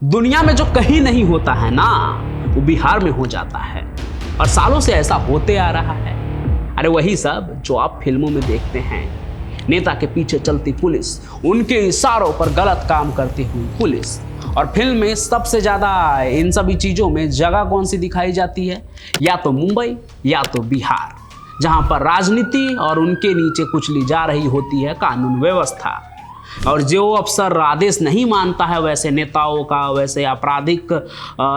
दुनिया में जो कहीं नहीं होता है ना, वो बिहार में हो जाता है और सालों से ऐसा होते आ रहा है। अरे वही सब जो आप फिल्मों में देखते हैं, नेता के पीछे चलती पुलिस, उनके इशारों पर गलत काम करती हुई पुलिस। और फिल्म में सबसे ज़्यादा इन सभी चीज़ों में जगह कौन सी दिखाई जाती है? या तो मुंबई या तो बिहार, जहां पर राजनीति और उनके नीचे कुचली जा रही होती है कानून व्यवस्था। और जो अफसर आदेश नहीं मानता है वैसे नेताओं का, वैसे आपराधिक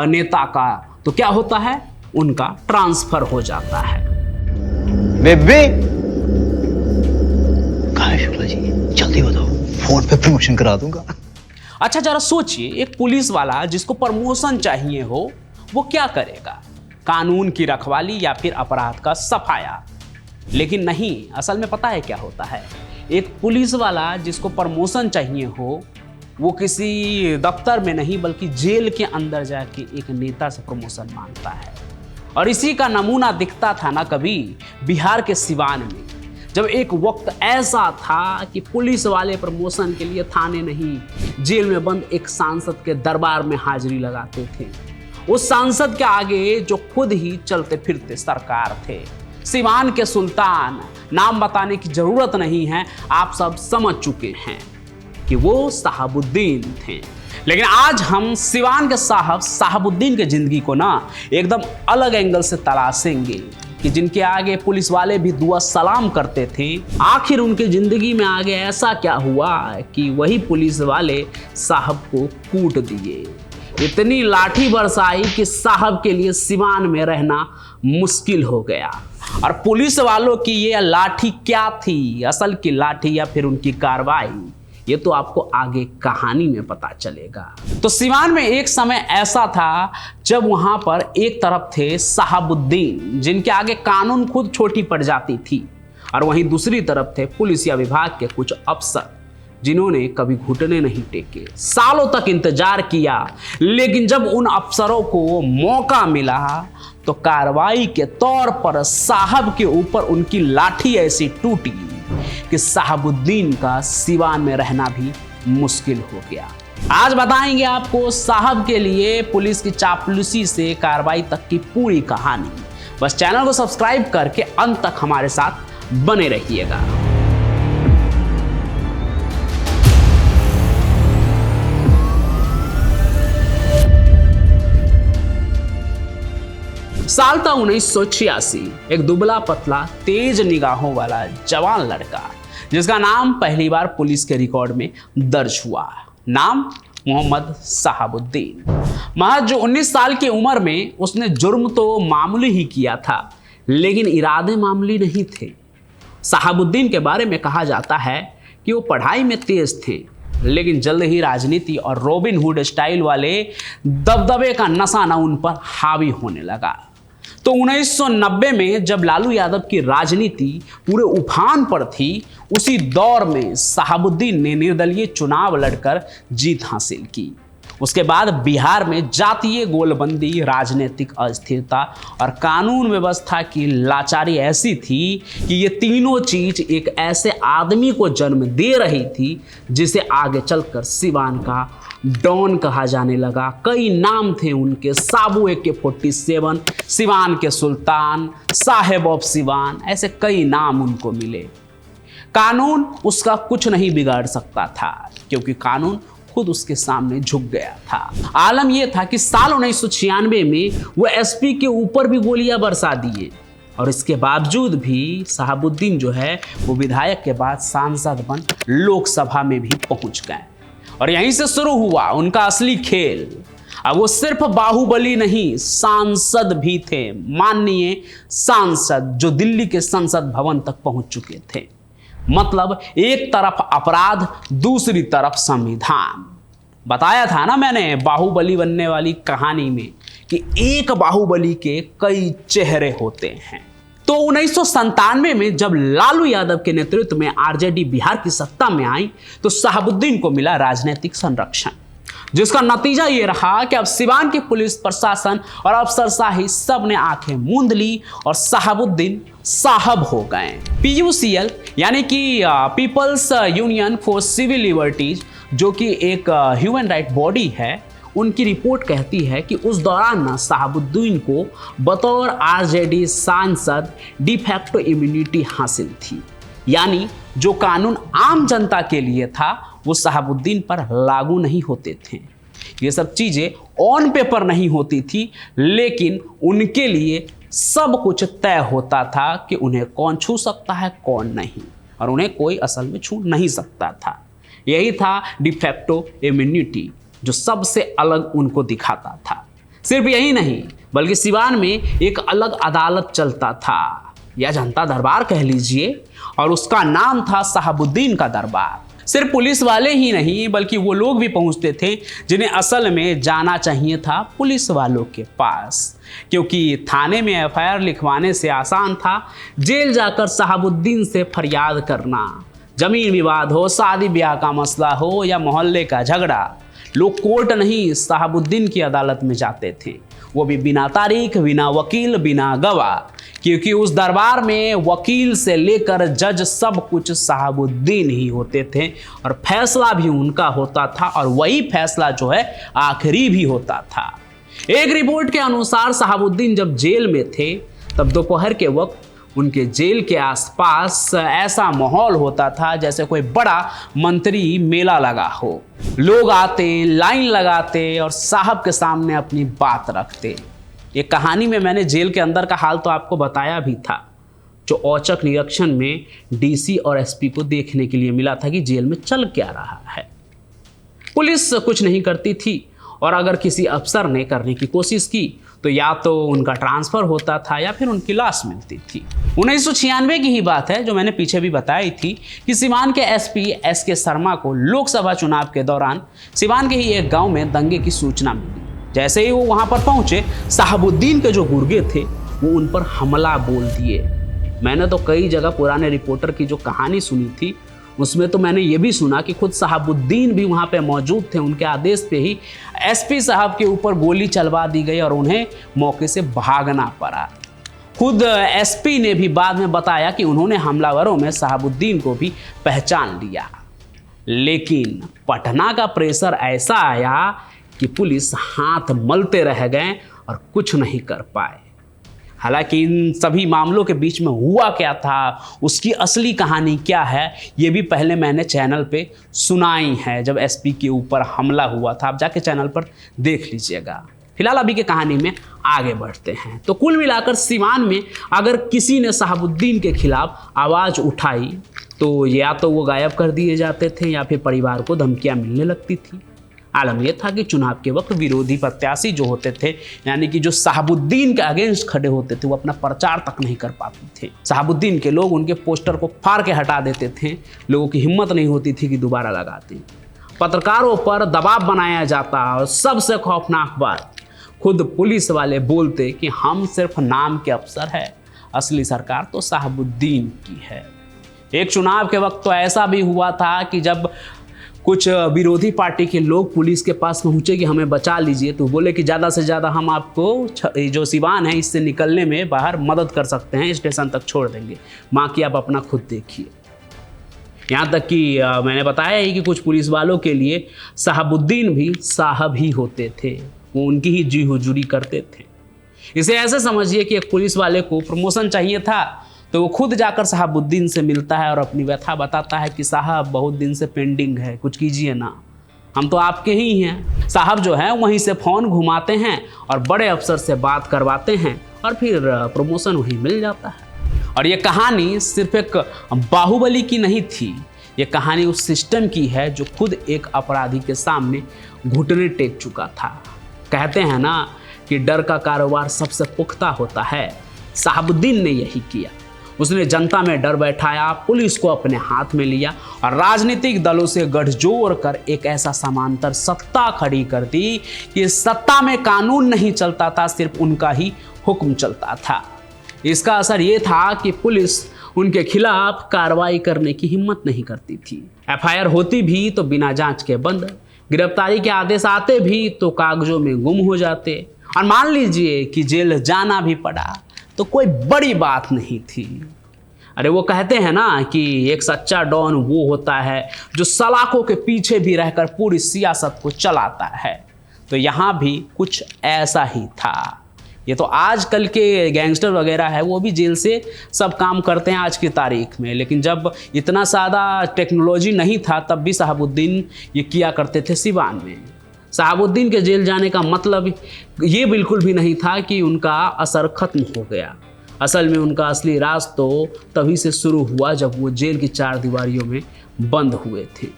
नेता का, तो क्या होता है? उनका ट्रांसफर हो जाता है। बेबे कहाँ है शुक्ला जी? जल्दी बताओ, फोन पे प्रमोशन करा दूंगा। अच्छा जरा सोचिए, एक पुलिस वाला जिसको प्रमोशन चाहिए हो वो क्या करेगा? कानून की रखवाली या फिर अपराध का सफाया? लेकिन नहीं, असल में पता है क्या होता है? एक पुलिस वाला जिसको प्रमोशन चाहिए हो वो किसी दफ्तर में नहीं बल्कि जेल के अंदर जाके एक नेता से प्रमोशन मांगता है। और इसी का नमूना दिखता था ना कभी बिहार के सिवान में, जब एक वक्त ऐसा था कि पुलिस वाले प्रमोशन के लिए थाने नहीं, जेल में बंद एक सांसद के दरबार में हाजिरी लगाते थे। उस सांसद के आगे जो खुद ही चलते फिरते सरकार थे, सिवान के सुल्तान, नाम बताने की जरूरत नहीं है, आप सब समझ चुके हैं कि वो साहबुद्दीन थे। लेकिन आज हम सिवान के साहबुद्दीन की जिंदगी को ना एकदम अलग एंगल से तलाशेंगे कि जिनके आगे पुलिस वाले भी दुआ सलाम करते थे, आखिर उनकी जिंदगी में आगे ऐसा क्या हुआ कि वही पुलिस वाले साहब को कूट दिए। इतनी लाठी बरसाई कि साहब के लिए सिवान में रहना मुश्किल हो गया। और पुलिस वालों की ये लाठी क्या थी, असल की लाठी या फिर उनकी कार्रवाई, ये तो आपको आगे कहानी में पता चलेगा। तो सिवान में एक समय ऐसा था जब वहां पर एक तरफ थे साहबुद्दीन, जिनके आगे कानून खुद छोटी पड़ जाती थी, और वहीं दूसरी तरफ थे पुलिसिया विभाग के कुछ अफसर जिन्होंने कभी घुटने नहीं टेके, सालों तक इंतजार किया। लेकिन जब उन अफसरों को मौका मिला तो कार्रवाई के तौर पर साहब के ऊपर उनकी लाठी ऐसी टूटी कि साहबुद्दीन का सिवान में रहना भी मुश्किल हो गया। आज बताएंगे आपको साहब के लिए पुलिस की चापलूसी से कार्रवाई तक की पूरी कहानी। बस चैनल को सब्सक्राइब करके अंत तक हमारे साथ बने रहिएगा। साल था 1986। एक दुबला पतला तेज निगाहों वाला जवान लड़का, जिसका नाम पहली बार पुलिस के रिकॉर्ड में दर्ज हुआ। नाम मोहम्मद साहबुद्दीन। महज जो 19 साल की उम्र में उसने जुर्म तो मामूली ही किया था, लेकिन इरादे मामूली नहीं थे। साहबुद्दीन के बारे में कहा जाता है कि वो पढ़ाई में तेज थे, लेकिन जल्द ही राजनीति और रॉबिन हुड स्टाइल वाले दबदबे का नशा न उन पर हावी होने लगा। तो 1990 में जब लालू यादव की राजनीति पूरे उफान पर थी, उसी दौर में साहबुद्दीन ने निर्दलीय चुनाव लड़कर जीत हासिल की। उसके बाद बिहार में जातीय गोलबंदी, राजनीतिक अस्थिरता और कानून व्यवस्था की लाचारी ऐसी थी कि ये तीनों चीज एक ऐसे आदमी को जन्म दे रही थी जिसे आगे चलकर सिवान का डॉन कहा जाने लगा। कई नाम थे उनके, साबू AK-47, सिवान के सुल्तान, साहेब ऑफ सिवान, ऐसे कई नाम उनको मिले। कानून उसका कुछ नहीं बिगाड़ सकता था, क्योंकि कानून खुद उसके सामने झुक गया था। आलम यह था कि साल 1996 में वो SP के ऊपर भी गोलियां बरसा दिए, और इसके बावजूद भी साहबुद्दीन जो है वो विधायक के बाद सांसद बन लोकसभा में भी पहुंच गए। और यहीं से शुरू हुआ उनका असली खेल। अब वो सिर्फ बाहुबली नहीं, सांसद भी थे, माननीय सांसद, जो दिल्ली के संसद भवन तक पहुंच चुके थे। मतलब एक तरफ अपराध, दूसरी तरफ संविधान। बताया था ना मैंने बाहुबली बनने वाली कहानी में कि एक बाहुबली के कई चेहरे होते हैं। तो 1997 में जब लालू यादव के नेतृत्व में RJD बिहार की सत्ता में आई, तो साहबुद्दीन को मिला राजनीतिक संरक्षण, जिसका नतीजा ये रहा कि अब सिवान की पुलिस प्रशासन और अफसरशाही सब ने आंखें मूंद ली और साहबुद्दीन साहब हो गए। PUCL यानी कि people's union for civil liberties, जो कि एक ह्यूमन राइट बॉडी है, उनकी रिपोर्ट कहती है कि उस दौरान ना शहाबुद्दीन को बतौर आरजेडी सांसद डिफैक्टो इम्यूनिटी हासिल थी, यानी जो कानून आम जनता के लिए था वो शहाबुद्दीन पर लागू नहीं होते थे। ये सब चीज़ें ऑन पेपर नहीं होती थी, लेकिन उनके लिए सब कुछ तय होता था कि उन्हें कौन छू सकता है कौन नहीं, और उन्हें कोई असल में छू नहीं सकता था। यही था डिफैक्टो इम्यूनिटी जो सबसे अलग उनको दिखाता था। सिर्फ यही नहीं बल्कि सिवान में एक अलग अदालत चलता था, या जनता दरबार कह लीजिए, और उसका नाम था शहाबुद्दीन का दरबार। सिर्फ पुलिस वाले ही नहीं बल्कि वो लोग भी पहुंचते थे जिन्हें असल में जाना चाहिए था पुलिस वालों के पास, क्योंकि थाने में एफआईआर लिखवाने से आसान था जेल जाकर शहाबुद्दीन से फरियाद करना। जमीन विवाद हो, शादी ब्याह का मसला हो या मोहल्ले का झगड़ा, लोग कोर्ट नहीं शहाबुद्दीन की अदालत में जाते थे, वो भी बिना तारीख, बिना वकील, बिना गवाह, क्योंकि उस दरबार में वकील से लेकर जज सब कुछ शहाबुद्दीन ही होते थे और फैसला भी उनका होता था, और वही फैसला जो है आखिरी भी होता था। एक रिपोर्ट के अनुसार शहाबुद्दीन जब जेल में थे तब दोपहर के वक्त उनके जेल के आसपास ऐसा माहौल होता था जैसे कोई बड़ा मंत्री मेला लगा हो। लोग आते, लाइन लगाते और साहब के सामने अपनी बात रखते। ये कहानी में मैंने जेल के अंदर का हाल तो आपको बताया भी था, जो औचक निरीक्षण में डीसी और एसपी को देखने के लिए मिला था कि जेल में चल क्या रहा है। पुलिस कुछ नहीं करती थी, और अगर किसी अफसर ने करने की कोशिश की तो या तो उनका ट्रांसफ़र होता था या फिर उनकी लाश मिलती थी। 1996 की ही बात है जो मैंने पीछे भी बताई थी कि सिवान के एसपी एसके शर्मा को लोकसभा चुनाव के दौरान सिवान के ही एक गांव में दंगे की सूचना मिली। जैसे ही वो वहां पर पहुंचे, शहाबुद्दीन के जो गुर्गे थे वो उन पर हमला बोल दिए। मैंने तो कई जगह पुराने रिपोर्टर की जो कहानी सुनी थी उसमें तो मैंने ये भी सुना कि खुद शहाबुद्दीन भी वहाँ पे मौजूद थे। उनके आदेश पे ही एसपी साहब के ऊपर गोली चलवा दी गई और उन्हें मौके से भागना पड़ा। खुद एसपी ने भी बाद में बताया कि उन्होंने हमलावरों में शहाबुद्दीन को भी पहचान लिया, लेकिन पटना का प्रेशर ऐसा आया कि पुलिस हाथ मलते रह गए और कुछ नहीं कर पाए। हालांकि इन सभी मामलों के बीच में हुआ क्या था, उसकी असली कहानी क्या है, ये भी पहले मैंने चैनल पे सुनाई है जब एसपी के ऊपर हमला हुआ था। आप जाके चैनल पर देख लीजिएगा। फिलहाल अभी के कहानी में आगे बढ़ते हैं। तो कुल मिलाकर सिवान में अगर किसी ने शहाबुद्दीन के खिलाफ आवाज़ उठाई तो या तो वो गायब कर दिए जाते थे या फिर परिवार को धमकियाँ मिलने लगती थी। आलम यह था कि चुनाव के वक्त विरोधी प्रत्याशी जो होते थे, यानी कि जो शहाबुद्दीन के अगेंस्ट खड़े होते थे, वो अपना प्रचार तक नहीं कर पाते थे। शहाबुद्दीन के लोग उनके पोस्टर को फाड़ के हटा देते थे। लोगों की हिम्मत नहीं होती थी कि दोबारा लगाते। पत्रकारों पर दबाव बनाया जाता और सबसे खौफनाक बात, खुद पुलिस वाले बोलते कि हम सिर्फ नाम के अफसर हैं, असली सरकार तो शहाबुद्दीन की है। एक चुनाव के वक्त तो ऐसा भी हुआ था कि जब कुछ विरोधी पार्टी के लोग पुलिस के पास पहुंचे कि हमें बचा लीजिए, तो बोले कि ज़्यादा से ज़्यादा हम आपको जो सिवान है इससे निकलने में बाहर मदद कर सकते हैं, स्टेशन तक छोड़ देंगे, बाकी आप अपना खुद देखिए। यहाँ तक कि मैंने बताया ही कि कुछ पुलिस वालों के लिए शहाबुद्दीन भी साहब ही होते थे, वो उनकी ही जी हुजूरी करते थे। इसे ऐसे समझिए कि एक पुलिस वाले को प्रमोशन चाहिए था तो वो खुद जाकर शहाबुद्दीन से मिलता है और अपनी व्यथा बताता है कि साहब बहुत दिन से पेंडिंग है, कुछ कीजिए ना, हम तो आपके ही हैं। साहब जो है वहीं से फ़ोन घुमाते हैं और बड़े अफसर से बात करवाते हैं और फिर प्रमोशन वहीं मिल जाता है। और ये कहानी सिर्फ एक बाहुबली की नहीं थी, ये कहानी उस सिस्टम की है जो खुद एक अपराधी के सामने घुटने टेक चुका था। कहते हैं ना कि डर का कारोबार सबसे पुख्ता होता है। शहाबुद्दीन ने यही किया। उसने जनता में डर बैठाया, पुलिस को अपने हाथ में लिया और राजनीतिक दलों से गठजोड़ कर एक ऐसा समांतर सत्ता खड़ी कर दी कि सत्ता में कानून नहीं चलता था, सिर्फ उनका ही हुक्म चलता था। इसका असर ये था कि पुलिस उनके खिलाफ कार्रवाई करने की हिम्मत नहीं करती थी। एफआईआर होती भी तो बिना जांच के बंद, गिरफ्तारी के आदेश आते भी तो कागजों में गुम हो जाते, और मान लीजिए कि जेल जाना भी पड़ा तो कोई बड़ी बात नहीं थी। अरे वो कहते हैं ना कि एक सच्चा डॉन वो होता है जो सलाखों के पीछे भी रहकर पूरी सियासत को चलाता है। तो यहाँ भी कुछ ऐसा ही था। ये तो आजकल के गैंगस्टर वगैरह है वो भी जेल से सब काम करते हैं आज की तारीख में, लेकिन जब इतना ज़्यादा टेक्नोलॉजी नहीं था तब भी शहाबुद्दीन ये किया करते थे सिवान में। शहाबुद्दीन के जेल जाने का मतलब ये बिल्कुल भी नहीं था कि उनका असर खत्म हो गया। असल में उनका असली राज तो तभी से शुरू हुआ जब वो जेल की 4 दीवारियों में बंद हुए थे।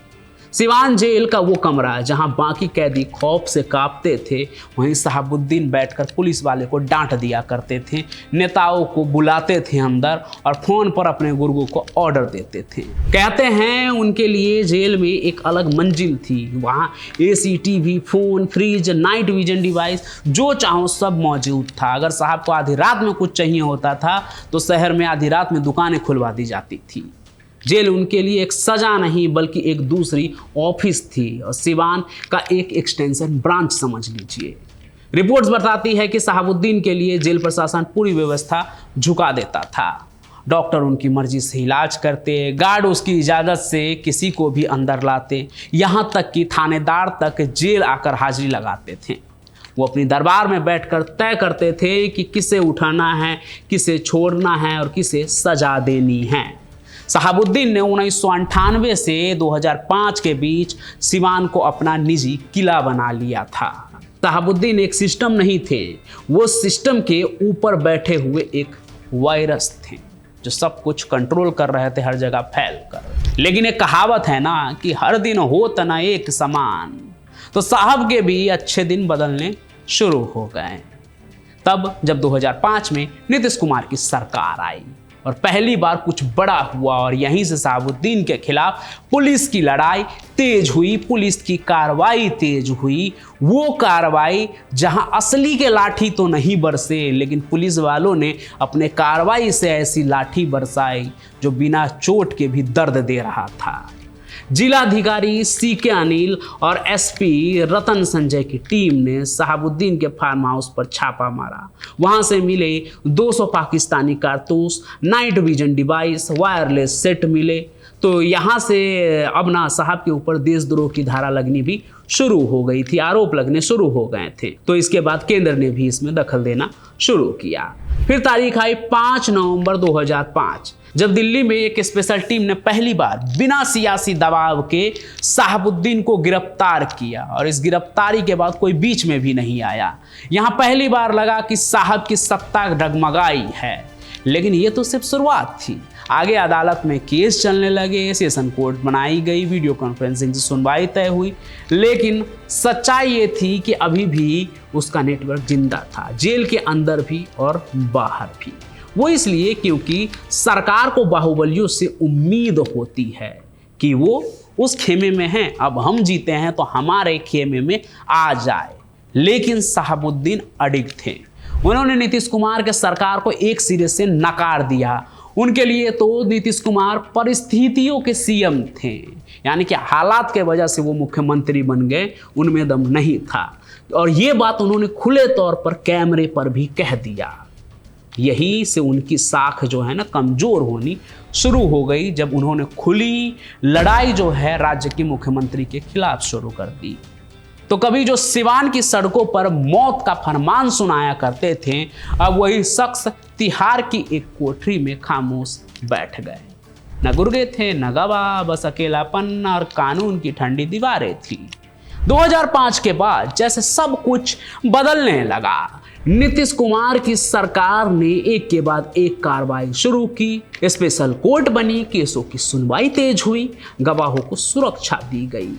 सिवान जेल का वो कमरा जहां बाकी कैदी खौफ से कांपते थे, वहीं शहाबुद्दीन बैठकर पुलिस वाले को डांट दिया करते थे, नेताओं को बुलाते थे अंदर और फोन पर अपने गुर्गों को ऑर्डर देते थे। कहते हैं उनके लिए जेल में एक अलग मंजिल थी। वहां AC, TV, phone, fridge, night vision device जो चाहो सब मौजूद था। अगर साहब को आधी रात में कुछ चाहिए होता था तो शहर में आधी रात में दुकानें खुलवा दी जाती थी। जेल उनके लिए एक सजा नहीं बल्कि एक दूसरी ऑफिस थी और सिवान का एक एक्सटेंशन ब्रांच समझ लीजिए। रिपोर्ट्स बताती है कि शहाबुद्दीन के लिए जेल प्रशासन पूरी व्यवस्था झुका देता था। डॉक्टर उनकी मर्जी से इलाज करते, गार्ड उसकी इजाज़त से किसी को भी अंदर लाते, यहाँ तक कि थानेदार तक जेल आकर हाजिरी लगाते थे। वो अपनी दरबार में बैठकर तय करते थे कि किसे उठाना है, किसे छोड़ना है और किसे सजा देनी है। शहाबुद्दीन ने 1998 से 2005 के बीच सिवान को अपना निजी किला बना लिया था। शहाबुद्दीन एक सिस्टम नहीं थे, वो सिस्टम के ऊपर बैठे हुए एक वायरस थे जो सब कुछ कंट्रोल कर रहे थे, हर जगह फैल कर। लेकिन एक कहावत है ना कि हर दिन हो तना एक समान, तो साहब के भी अच्छे दिन बदलने शुरू हो गए। तब जब 2005 में नीतीश कुमार की सरकार आई और पहली बार कुछ बड़ा हुआ और यहीं से शहाबुद्दीन के खिलाफ पुलिस की लड़ाई तेज हुई, पुलिस की कार्रवाई तेज हुई। वो कार्रवाई जहां असली के लाठी तो नहीं बरसे, लेकिन पुलिस वालों ने अपने कार्रवाई से ऐसी लाठी बरसाई जो बिना चोट के भी दर्द दे रहा था। जिलाधिकारी सीके अनिल और एसपी रतन संजय की टीम ने शहाबुद्दीन के फार्म हाउस पर छापा मारा। वहां से मिले 200 पाकिस्तानी कारतूस, night vision device, wireless set मिले। तो यहाँ से अब ना साहब के ऊपर देशद्रोह की धारा लगनी भी शुरू हो गई थी, आरोप लगने शुरू हो गए थे। तो इसके बाद केंद्र ने भी इसमें दखल देना शुरू किया। फिर तारीख आई 5 नवंबर 2005, जब दिल्ली में एक स्पेशल टीम ने पहली बार बिना सियासी दबाव के शहाबुद्दीन को गिरफ्तार किया और इस गिरफ्तारी के बाद कोई बीच में भी नहीं आया। यहाँ पहली बार लगा कि साहब की सत्ता डगमगाई है, लेकिन ये तो सिर्फ शुरुआत थी। आगे अदालत में केस चलने लगे, सेशन कोर्ट बनाई गई, वीडियो कॉन्फ्रेंसिंग से सुनवाई तय हुई। लेकिन सच्चाई ये थी कि अभी भी उसका नेटवर्क जिंदा था, जेल के अंदर भी और बाहर भी। वो इसलिए क्योंकि सरकार को बाहुबलियों से उम्मीद होती है कि वो उस खेमे में हैं, अब हम जीते हैं तो हमारे खेमे में आ जाए। लेकिन शहाबुद्दीन अडिग थे। उन्होंने नीतीश कुमार के सरकार को एक सिरे से नकार दिया। उनके लिए तो नीतीश कुमार परिस्थितियों के सीएम थे, यानी कि हालात के वजह से वो मुख्यमंत्री बन गए, उनमें दम नहीं था। और ये बात उन्होंने खुले तौर पर कैमरे पर भी कह दिया। यही से उनकी साख जो है ना कमज़ोर होनी शुरू हो गई जब उन्होंने खुली लड़ाई जो है राज्य के मुख्यमंत्री के खिलाफ शुरू कर दी। तो कभी जो सिवान की सड़कों पर मौत का फरमान सुनाया करते थे, अब वही शख्स तिहाड़ की एक कोठरी में खामोश बैठ गए। न गुर्गे थे न गवाह, बस अकेलापन और कानून की ठंडी दीवारें थी। 2005 के बाद जैसे सब कुछ बदलने लगा। नीतीश कुमार की सरकार ने एक के बाद एक कार्रवाई शुरू की, स्पेशल कोर्ट बनी, केसों की सुनवाई तेज हुई, गवाहों को सुरक्षा दी गई।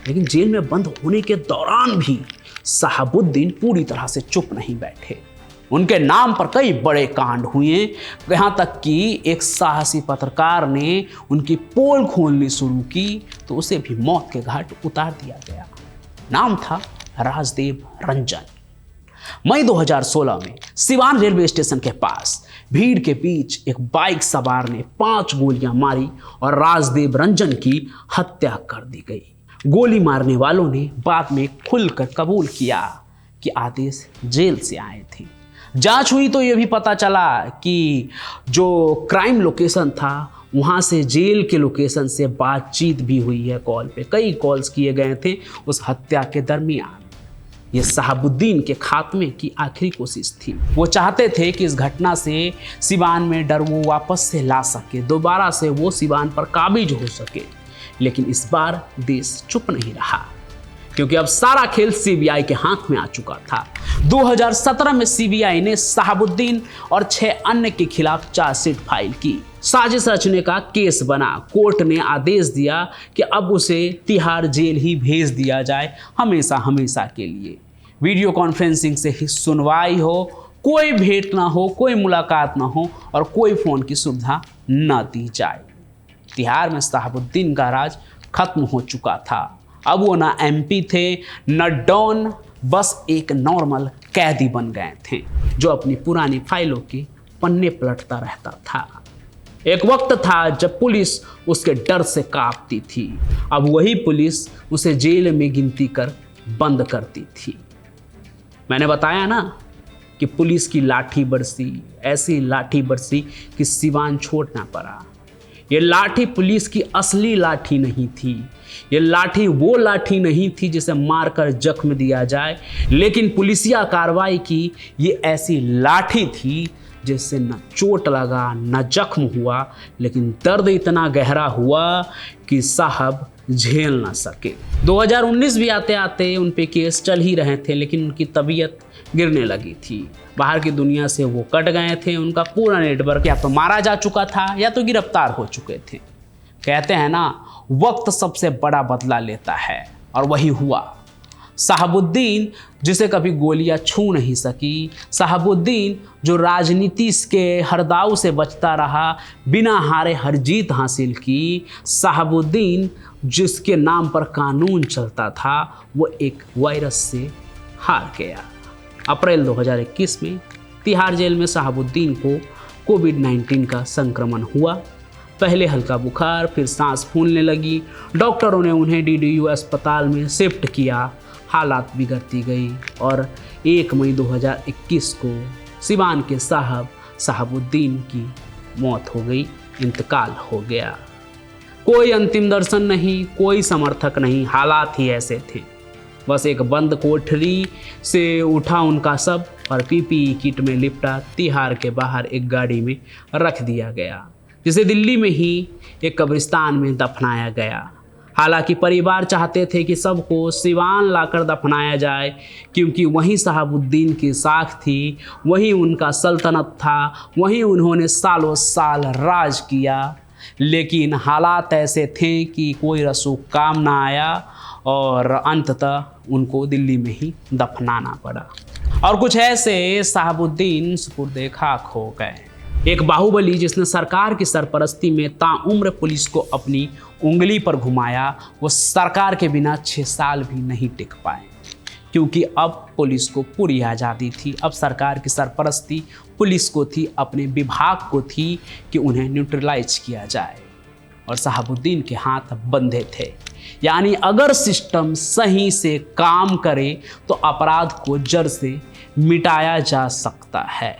लेकिन जेल में बंद होने के दौरान भी शहाबुद्दीन पूरी तरह से चुप नहीं बैठे। उनके नाम पर कई बड़े कांड हुए, यहाँ तक कि एक साहसी पत्रकार ने उनकी पोल खोलनी शुरू की तो उसे भी मौत के घाट उतार दिया गया। नाम था राजदेव रंजन। मई 2016 में सिवान रेलवे स्टेशन के पास भीड़ के बीच एक बाइक सवार ने 5 गोलियां मारी और राजदेव रंजन की हत्या कर दी गई। गोली मारने वालों ने बाद में खुलकर कबूल किया कि आदेश जेल से आए थे। जांच हुई तो यह भी पता चला कि जो क्राइम लोकेशन था वहाँ से जेल के लोकेशन से बातचीत भी हुई है, कॉल पे कई कॉल्स किए गए थे उस हत्या के दरमियान। ये शहाबुद्दीन के खात्मे की आखिरी कोशिश थी। वो चाहते थे कि इस घटना से सिवान में डर वो वापस से ला सके, दोबारा से वो सिवान पर काबिज हो सके। लेकिन इस बार देश चुप नहीं रहा, क्योंकि अब सारा खेल सीबीआई के हाथ में आ चुका था। 2017 में सीबीआई ने शहाबुद्दीन और 6 अन्य के खिलाफ चार्जशीट फाइल की। साजिश रचने का केस बना। कोर्ट ने आदेश दिया कि अब उसे तिहाड़ जेल ही भेज दिया जाए, हमेशा हमेशा के लिए। वीडियो कॉन्फ्रेंसिंग से ही सुनवाई हो, कोई भेंट ना हो, कोई मुलाकात ना हो और कोई फ़ोन की सुविधा न दी जाए। तिहाड़ में शहाबुद्दीन का राज खत्म हो चुका था। अब वो ना एमपी थे न डॉन, बस एक नॉर्मल कैदी बन गए थे जो अपनी पुरानी फाइलों के पन्ने पलटता रहता था। एक वक्त था जब पुलिस उसके डर से कांपती थी। अब वही पुलिस उसे जेल में गिनती कर बंद करती थी। मैंने बताया ना कि पुलिस की लाठी बरसी, ऐसी लाठी बरसी कि सिवान छोड़ना पड़ा। ये लाठी पुलिस की असली लाठी नहीं थी। ये लाठी वो लाठी नहीं थी जिसे मारकर जख्म दिया जाए, लेकिन पुलिसिया कार्रवाई की ये ऐसी लाठी थी जिससे न चोट लगा न जख्म हुआ, लेकिन दर्द इतना गहरा हुआ कि साहब झेल ना सके। 2019 भी आते आते उन पे केस चल ही रहे थे, लेकिन उनकी तबीयत गिरने लगी थी। बाहर की दुनिया से वो कट गए थे। उनका पूरा नेटवर्क या तो मारा जा चुका था या तो गिरफ्तार हो चुके थे। कहते हैं ना, वक्त सबसे बड़ा बदला लेता है, और वही हुआ। शहाबुद्दीन जिसे कभी गोलियां छू नहीं सकी, शहाबुद्दीन जो राजनीति के हर दाव से बचता रहा, बिना हारे हर जीत हासिल की, शहाबुद्दीन जिसके नाम पर कानून चलता था, वो एक वायरस से हार गया। अप्रैल 2021 में तिहाड़ जेल में शहाबुद्दीन को कोविड-19 का संक्रमण हुआ। पहले हल्का बुखार, फिर सांस फूलने लगी। डॉक्टरों ने उन्हें डीडीयू अस्पताल में शिफ्ट किया। हालात बिगड़ती गई और 1 मई 2021 को सिवान के शहाबुद्दीन की मौत हो गई, इंतकाल हो गया। कोई अंतिम दर्शन नहीं, कोई समर्थक नहीं, हालात ही ऐसे थे। बस एक बंद कोठरी से उठा उनका शव और पीपीई किट में लिपटा तिहाड़ के बाहर एक गाड़ी में रख दिया गया, जिसे दिल्ली में ही एक कब्रिस्तान में दफनाया गया। हालांकि परिवार चाहते थे कि सबको सिवान लाकर दफनाया जाए, क्योंकि वहीं शहाबुद्दीन की साख थी, वहीं उनका सल्तनत था, वहीं उन्होंने सालों साल राज किया। लेकिन हालात ऐसे थे कि कोई रसूख काम ना आया और अंततः उनको दिल्ली में ही दफनाना पड़ा। और कुछ ऐसे शहाबुद्दीन सुपुर्दे खाक हो गए। एक बाहुबली जिसने सरकार की सरपरस्ती में ताउम्र पुलिस को अपनी उंगली पर घुमाया, वो सरकार के बिना 6 साल भी नहीं टिक पाए, क्योंकि अब पुलिस को पूरी आज़ादी थी। अब सरकार की सरपरस्ती पुलिस को थी, अपने विभाग को थी कि उन्हें न्यूट्रलाइज किया जाए, और शहाबुद्दीन के हाथ बंधे थे। यानी अगर सिस्टम सही से काम करे तो अपराध को जड़ से मिटाया जा सकता है।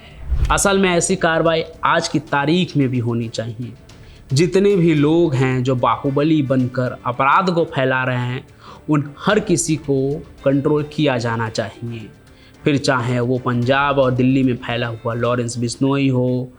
असल में ऐसी कार्रवाई आज की तारीख में भी होनी चाहिए। जितने भी लोग हैं जो बाहुबली बनकर अपराध को फैला रहे हैं, उन हर किसी को कंट्रोल किया जाना चाहिए। फिर चाहे वो पंजाब और दिल्ली में फैला हुआ लॉरेंस बिश्नोई हो,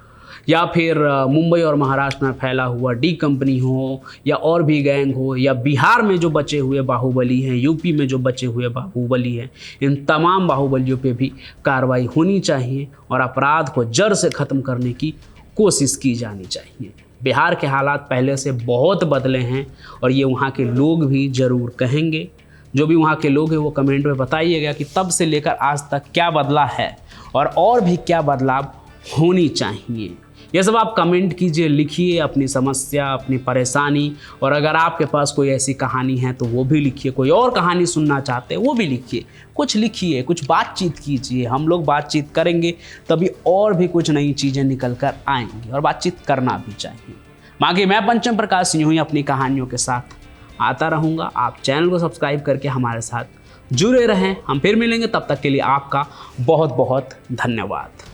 या फिर मुंबई और महाराष्ट्र में फैला हुआ डी कंपनी हो, या और भी गैंग हो, या बिहार में जो बचे हुए बाहुबली हैं, यूपी में जो बचे हुए बाहुबली हैं, इन तमाम बाहुबलियों पे भी कार्रवाई होनी चाहिए और अपराध को जड़ से ख़त्म करने की कोशिश की जानी चाहिए। बिहार के हालात पहले से बहुत बदले हैं और ये वहाँ के लोग भी ज़रूर कहेंगे। जो भी वहाँ के लोग हैं वो कमेंट में बताइएगा कि तब से लेकर आज तक क्या बदला है और भी क्या बदलाव होनी चाहिए। ये सब आप कमेंट कीजिए, लिखिए अपनी समस्या, अपनी परेशानी, और अगर आपके पास कोई ऐसी कहानी है तो वो भी लिखिए। कोई और कहानी सुनना चाहते हैं वो भी लिखिए। कुछ लिखिए, कुछ बातचीत कीजिए। हम लोग बातचीत करेंगे तभी और भी कुछ नई चीज़ें निकल कर आएंगी, और बातचीत करना भी चाहिए। बाकी मैं पंचम प्रकाश यूं ही अपनी कहानियों के साथ आता रहूँगा। आप चैनल को सब्सक्राइब करके हमारे साथ जुड़े रहें। हम फिर मिलेंगे, तब तक के लिए आपका बहुत बहुत धन्यवाद।